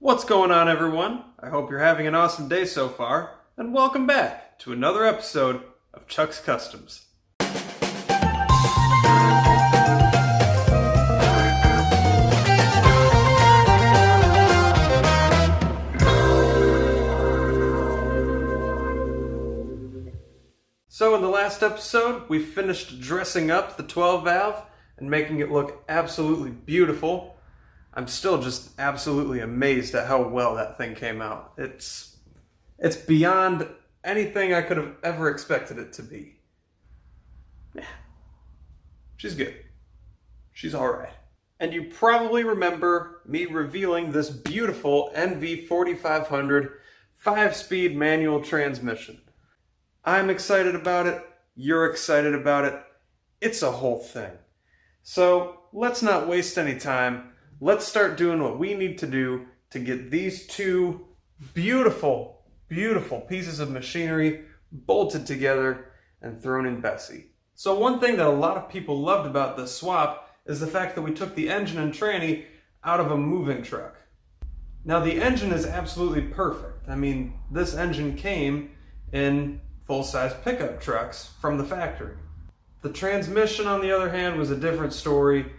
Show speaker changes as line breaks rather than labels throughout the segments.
What's going on, everyone? I hope you're having an awesome day so far, and welcome back to another episode of Chuck's Customs. So in the last episode, we finished dressing up the 12 valve and making it look absolutely beautiful. I'm still just absolutely amazed at how well that thing came out. It's beyond anything I could have ever expected it to be. Yeah, she's good. She's alright. And you probably remember me revealing this beautiful NV4500 5-speed manual transmission. I'm excited about it, you're excited about it, it's a whole thing. So let's not waste any time. Let's start doing what we need to do to get these two beautiful, beautiful pieces of machinery bolted together and thrown in Bessie. So one thing that a lot of people loved about this swap is the fact that we took the engine and tranny out of a moving truck. Now the engine is absolutely perfect. I mean, this engine came in full-size pickup trucks from the factory. The transmission, on the other hand, was a different story.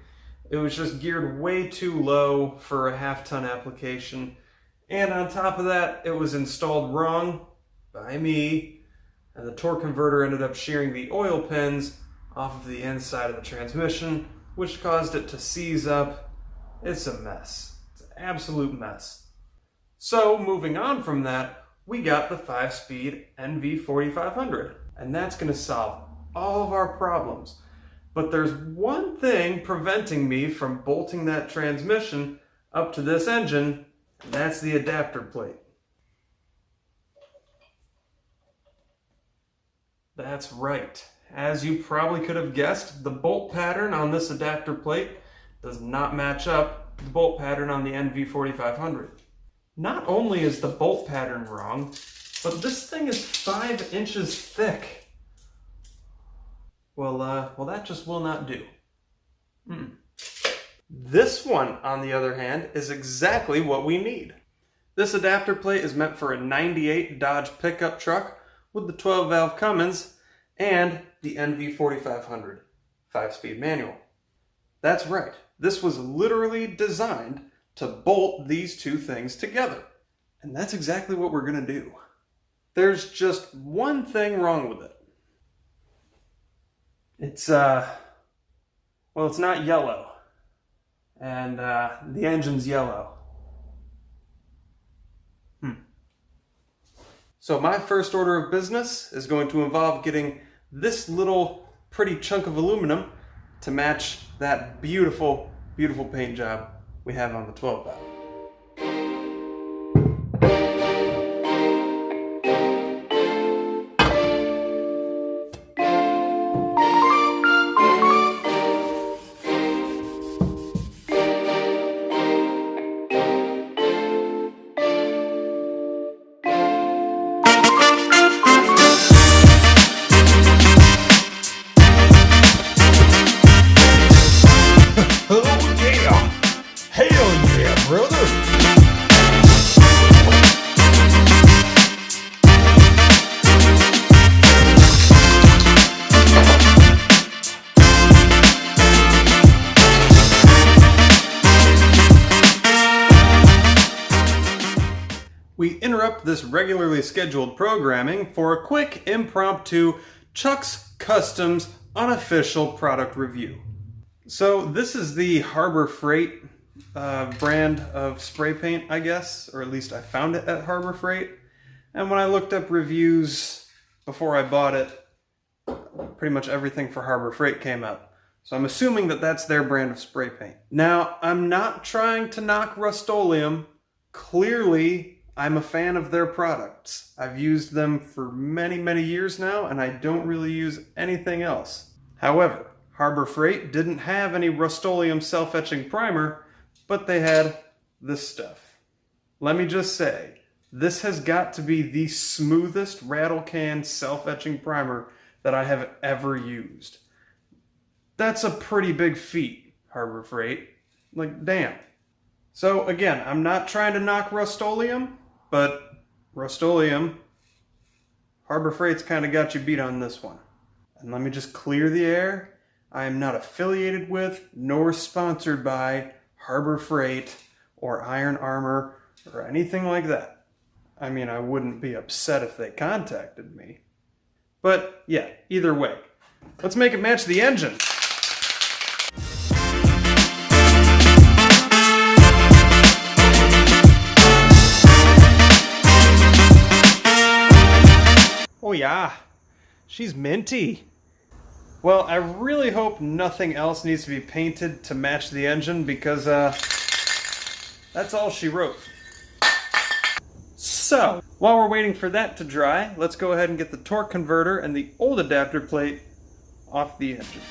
It was just geared way too low for a half-ton application. And on top of that, it was installed wrong by me, and the torque converter ended up shearing the oil pins off of the inside of the transmission, which caused it to seize up. It's a mess. It's an absolute mess. So moving on from that, we got the 5-speed NV4500, and that's going to solve all of our problems. But there's one thing preventing me from bolting that transmission up to this engine, and that's the adapter plate. That's right. As you probably could have guessed, the bolt pattern on this adapter plate does not match up with the bolt pattern on the NV4500. Not only is the bolt pattern wrong, but this thing is 5 inches thick. Well, that just will not do. This one, on the other hand, is exactly what we need. This adapter plate is meant for a 98 Dodge pickup truck with the 12 valve Cummins and the NV4500 5-speed manual. That's right. This was literally designed to bolt these two things together. And that's exactly what we're going to do. There's just one thing wrong with it. It's not yellow, and the engine's yellow. So my first order of business is going to involve getting this little pretty chunk of aluminum to match that beautiful, beautiful paint job we have on the 12 valve. We interrupt this regularly scheduled programming for a quick impromptu Chuck's Customs unofficial product review. So this is the Harbor Freight brand of spray paint, I guess, or at least I found it at Harbor Freight. And when I looked up reviews before I bought it, pretty much everything for Harbor Freight came up. So I'm assuming that that's their brand of spray paint. Now, I'm not trying to knock Rust-Oleum. Clearly, I'm a fan of their products. I've used them for many, many years now, and I don't really use anything else. However, Harbor Freight didn't have any Rust-Oleum self-etching primer, but they had this stuff. Let me just say, this has got to be the smoothest rattle can self-etching primer that I have ever used. That's a pretty big feat, Harbor Freight. Like, damn. So again, I'm not trying to knock Rust-Oleum, but Rust-Oleum, Harbor Freight's kind of got you beat on this one. And let me just clear the air. I am not affiliated with nor sponsored by Harbor Freight or Iron Armor or anything like that. I mean, I wouldn't be upset if they contacted me. But yeah, either way, let's make it match the engine. Oh yeah, she's minty. Well, I really hope nothing else needs to be painted to match the engine because that's all she wrote. So, while we're waiting for that to dry, let's go ahead and get the torque converter and the old adapter plate off the engine.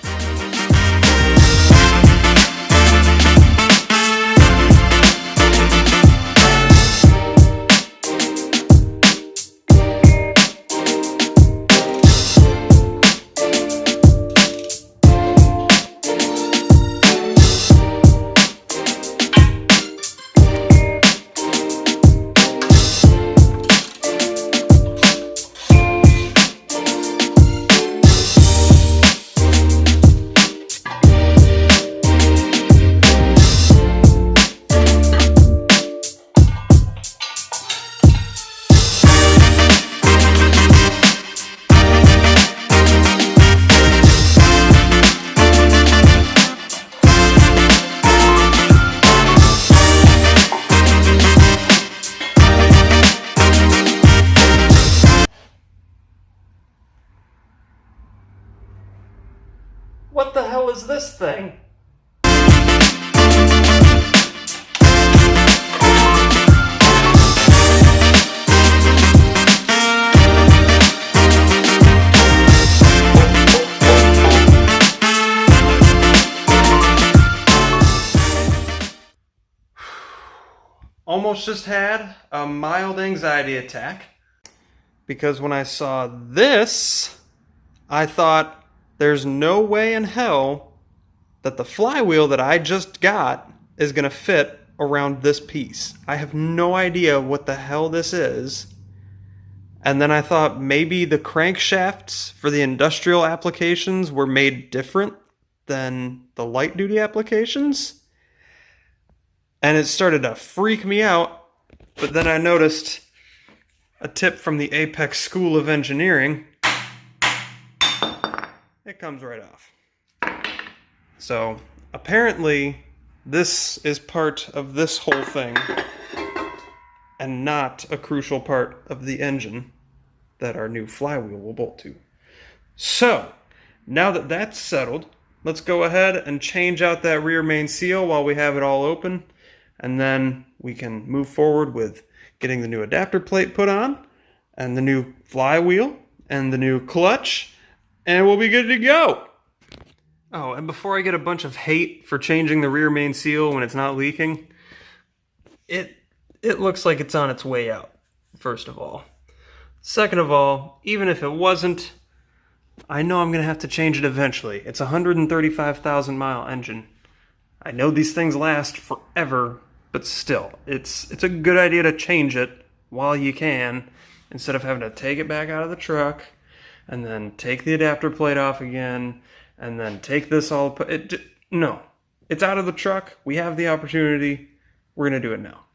What the hell is this thing? Almost just had a mild anxiety attack because when I saw this, I thought, there's no way in hell that the flywheel that I just got is going to fit around this piece. I have no idea what the hell this is. And then I thought maybe the crankshafts for the industrial applications were made different than the light duty applications. And it started to freak me out. But then I noticed a tip from the Apex School of Engineering. It comes right off. So apparently this is part of this whole thing and not a crucial part of the engine that our new flywheel will bolt to. So now that that's settled, let's go ahead and change out that rear main seal while we have it all open, and then we can move forward with getting the new adapter plate put on and the new flywheel and the new clutch, and we'll be good to go. Oh, and before I get a bunch of hate for changing the rear main seal when it's not leaking, it looks like it's on its way out, first of all. Second of all, even if it wasn't, I know I'm going to have to change it eventually. It's a 135,000 mile engine. I know these things last forever, but still, it's a good idea to change it while you can, instead of having to take it back out of the truck, and then take the adapter plate off again, and then take this all... No. It's out of the truck. We have the opportunity. We're going to do it now.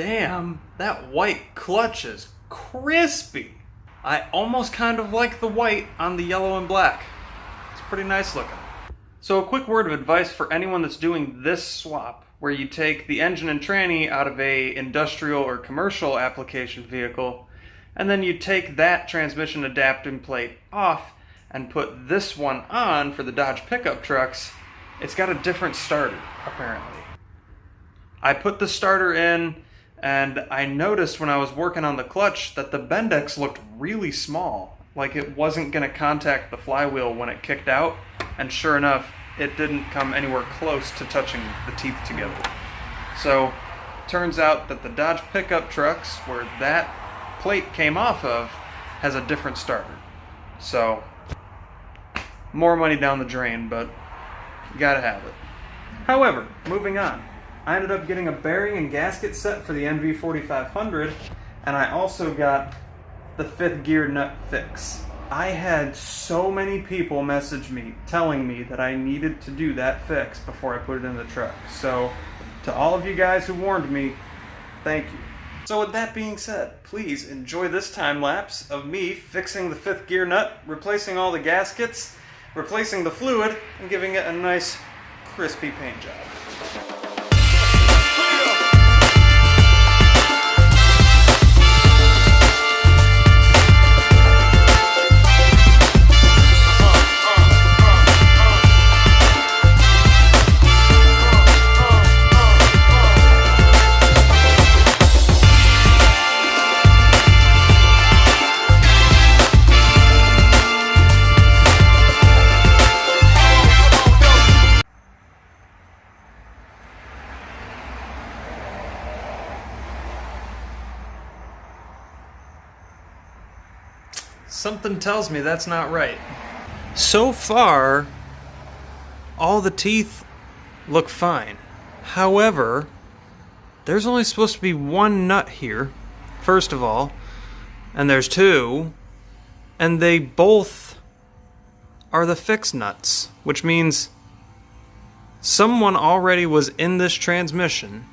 damn, that white clutch is crispy. I almost kind of like the white on the yellow and black. It's pretty nice looking. So a quick word of advice for anyone that's doing this swap, where you take the engine and tranny out of a industrial or commercial application vehicle, and then you take that transmission adapting plate off and put this one on for the Dodge pickup trucks. It's got a different starter, apparently. I put the starter in, and I noticed when I was working on the clutch that the Bendix looked really small, like it wasn't going to contact the flywheel when it kicked out, and sure enough, it didn't come anywhere close to touching the teeth together. So, turns out that the Dodge pickup trucks, where that plate came off of, has a different starter. So, more money down the drain, but you gotta have it. However, moving on. I ended up getting a bearing and gasket set for the NV4500, and I also got the 5th gear nut fix. I had so many people message me telling me that I needed to do that fix before I put it in the truck. So, to all of you guys who warned me, thank you. So with that being said, please enjoy this time lapse of me fixing the 5th gear nut, replacing all the gaskets, replacing the fluid, and giving it a nice crispy paint job. Something tells me that's not right. So far, all the teeth look fine. However, there's only supposed to be one nut here, first of all, and there's two, and they both are the fix nuts, which means someone already was in this transmission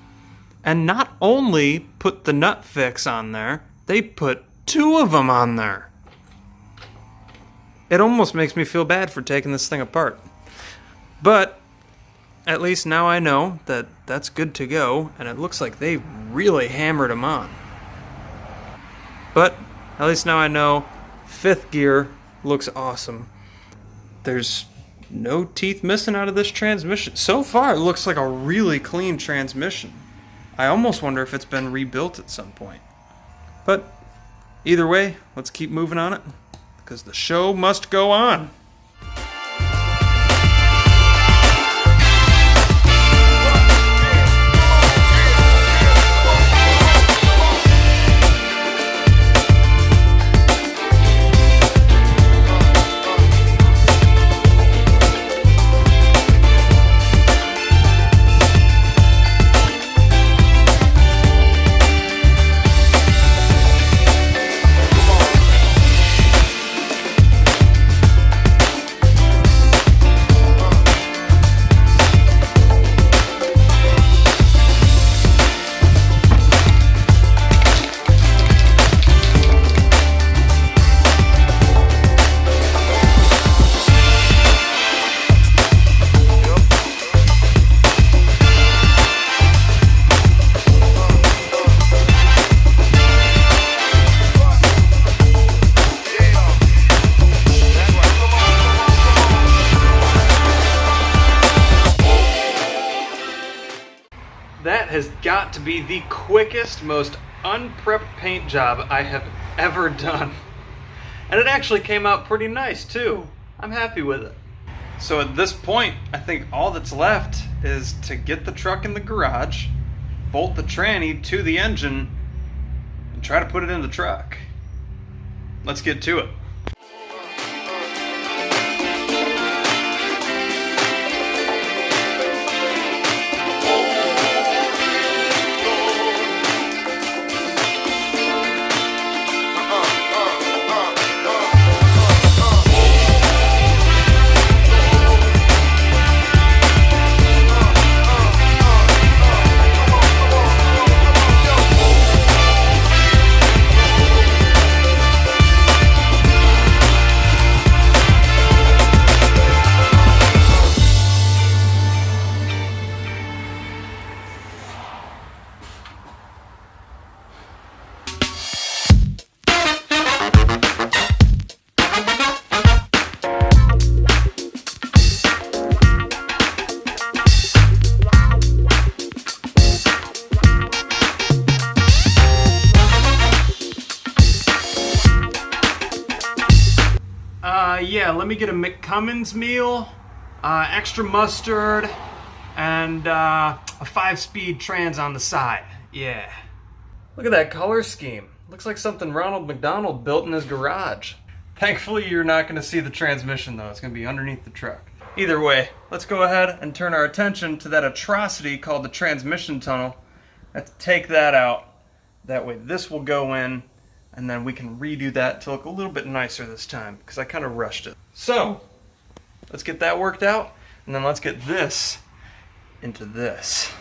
and not only put the nut fix on there, they put two of them on there. It almost makes me feel bad for taking this thing apart. But at least now I know that that's good to go, and it looks like they really hammered them on. But at least now I know 5th gear looks awesome. There's no teeth missing out of this transmission. So far, it looks like a really clean transmission. I almost wonder if it's been rebuilt at some point. But either way, let's keep moving on it, because the show must go on. That has got to be the quickest, most unprepped paint job I have ever done. And it actually came out pretty nice too. I'm happy with it. So at this point, I think all that's left is to get the truck in the garage, bolt the tranny to the engine, and try to put it in the truck. Let's get to it. yeah, let me get a McCummins meal, extra mustard, and a 5-speed trans on the side. Yeah. Look at that color scheme. Looks like something Ronald McDonald built in his garage. Thankfully, you're not going to see the transmission, though. It's going to be underneath the truck. Either way, let's go ahead and turn our attention to that atrocity called the transmission tunnel. Let's take that out. That way this will go in, and then we can redo that to look a little bit nicer this time, because I kind of rushed it. So, let's get that worked out, and then let's get this into this.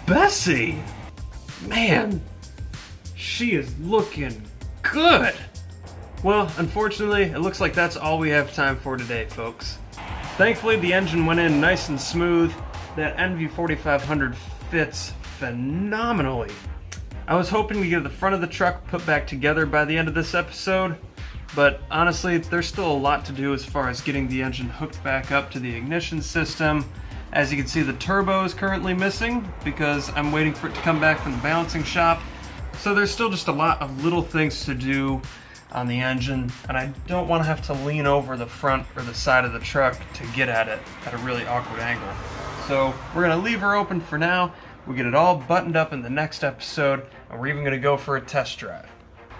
Bessie! Man, she is looking good! Well, unfortunately, it looks like that's all we have time for today, folks. Thankfully, the engine went in nice and smooth. That NV4500 fits phenomenally. I was hoping to get the front of the truck put back together by the end of this episode, but honestly, there's still a lot to do as far as getting the engine hooked back up to the ignition system. As you can see, the turbo is currently missing because I'm waiting for it to come back from the balancing shop. So there's still just a lot of little things to do on the engine, and I don't want to have to lean over the front or the side of the truck to get at it at a really awkward angle. So we're going to leave her open for now. We'll get it all buttoned up in the next episode, and we're even going to go for a test drive.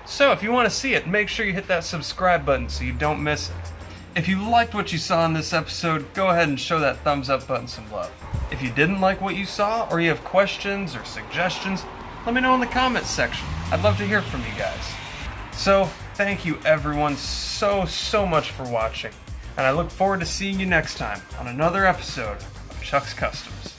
So if you want to see it, make sure you hit that subscribe button so you don't miss it. If you liked what you saw in this episode, go ahead and show that thumbs up button some love. If you didn't like what you saw, or you have questions or suggestions, let me know in the comments section. I'd love to hear from you guys. So, thank you everyone so much for watching, and I look forward to seeing you next time on another episode of Chuck's Customs.